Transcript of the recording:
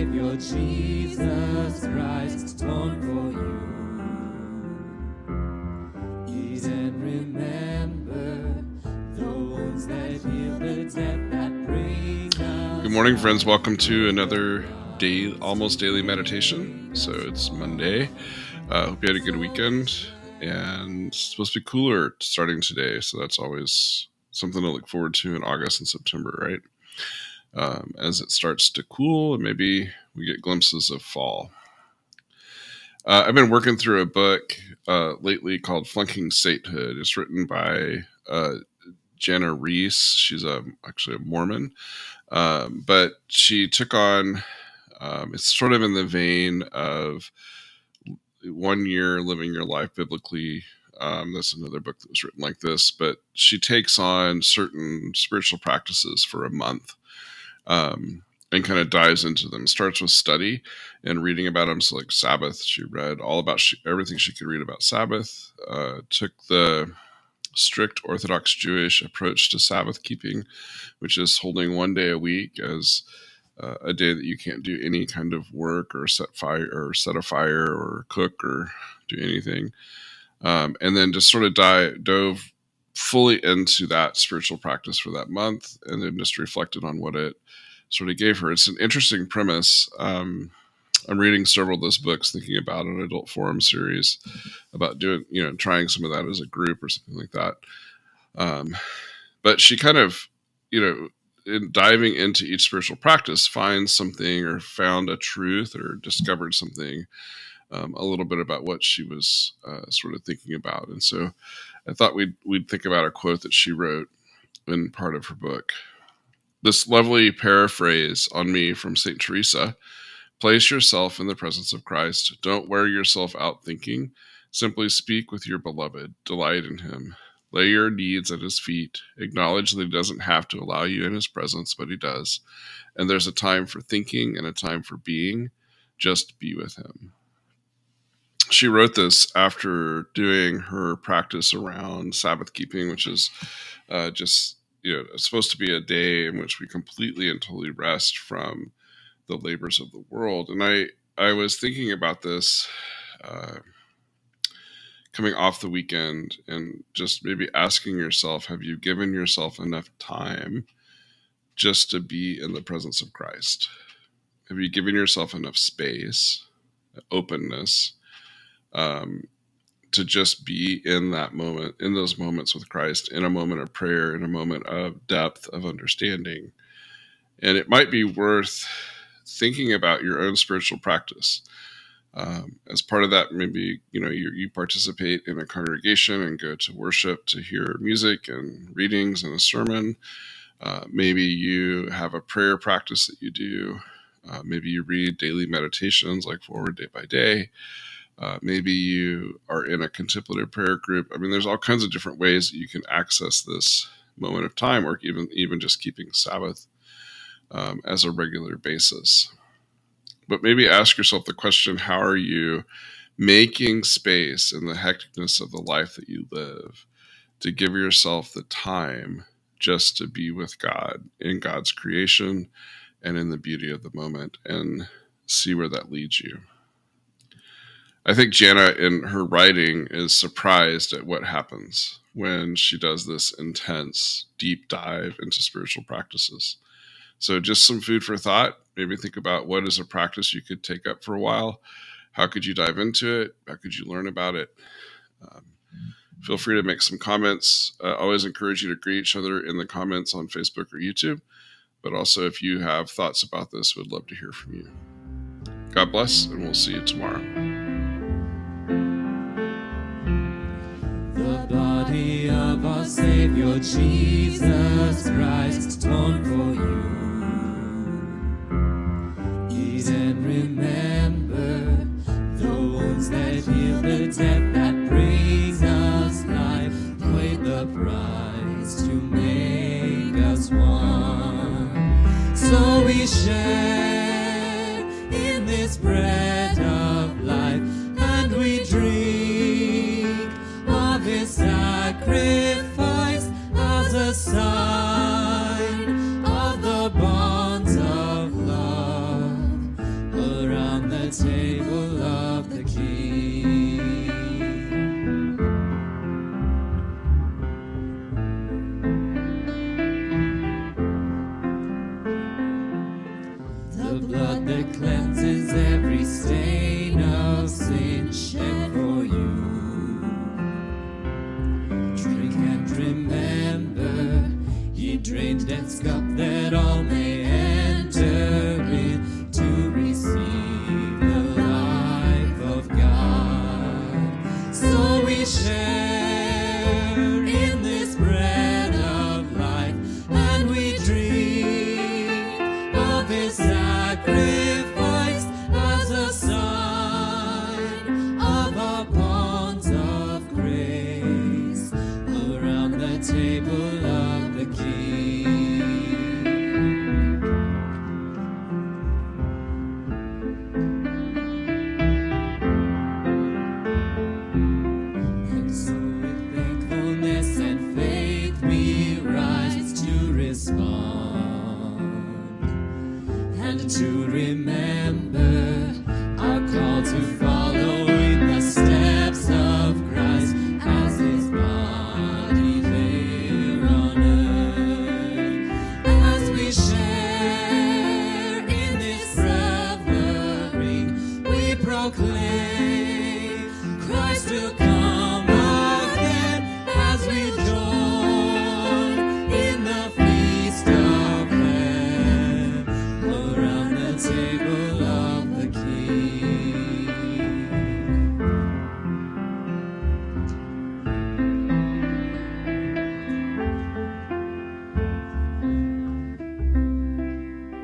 Savior Jesus Christ atoned for you. Eat and remember the wounds that heal, the death that brings us. Good morning, friends. Welcome to another day, almost daily meditation. So it's Monday. Hope you had a good weekend, and it's supposed to be cooler starting today. So that's always something to look forward to in August and September, right? As it starts to cool and maybe we get glimpses of fall. I've been working through a book lately called Flunking Sainthood. It's written by Jana Reese. She's actually a Mormon, but she took on, it's sort of in the vein of 1 year living your life biblically. That's another book that was written like this, but she takes on certain spiritual practices for a month. And kind of dives into them. Starts with study and reading about them. So like Sabbath, she read all about everything she could read about Sabbath. Took the strict Orthodox Jewish approach to Sabbath keeping, which is holding 1 day a week as a day that you can't do any kind of work or set a fire or cook or do anything. And then just sort of dove fully into that spiritual practice for that month, and then just reflected on what it sort of gave her. It's an interesting premise. I'm reading several of those books, thinking about an adult forum series about doing, trying some of that as a group or something like that. But she kind of, in diving into each spiritual practice, finds something or found a truth or discovered something a little bit about what she was sort of thinking about. And so I thought we'd think about a quote that she wrote in part of her book. This lovely paraphrase on me from St. Teresa: place yourself in the presence of Christ. Don't wear yourself out thinking. Simply speak with your beloved. Delight in him. Lay your needs at his feet. Acknowledge that he doesn't have to allow you in his presence, but he does. And there's a time for thinking and a time for being. Just be with him. She wrote this after doing her practice around Sabbath keeping, which is just, it's supposed to be a day in which we completely and totally rest from the labors of the world. And I was thinking about this coming off the weekend and just maybe asking yourself, have you given yourself enough time just to be in the presence of Christ? Have you given yourself enough space, openness, to just be in that moment, in those moments with Christ, in a moment of prayer, in a moment of depth of understanding? And it might be worth thinking about your own spiritual practice. As part of that, maybe, you participate in a congregation and go to worship to hear music and readings and a sermon. Maybe you have a prayer practice that you do. Maybe you read daily meditations like Forward Day by Day. Maybe you are in a contemplative prayer group. I mean, there's all kinds of different ways that you can access this moment of time, or even just keeping Sabbath as a regular basis. But maybe ask yourself the question, how are you making space in the hecticness of the life that you live to give yourself the time just to be with God in God's creation and in the beauty of the moment, and see where that leads you? I think Jana, in her writing, is surprised at what happens when she does this intense, deep dive into spiritual practices. So just some food for thought. Maybe think about what is a practice you could take up for a while. How could you dive into it? How could you learn about it? Feel free to make some comments. I always encourage you to greet each other in the comments on Facebook or YouTube. But also, if you have thoughts about this, we'd love to hear from you. God bless, and we'll see you tomorrow. The body of our Savior Jesus Christ atoned for you. Eat and remember the wounds that heal, the death that brings us life. Paid the price to make us one. So we share in this bread of life, and we drink of his sacrifice as a sign of the bonds of love that cleanses every stain of sin shed for you. Drink and remember, ye drained death's cup that all may enter in to receive the life of God. So we share in this bread of life, and we drink of his sacrifice as a sign of our bonds of grace around the table of the King.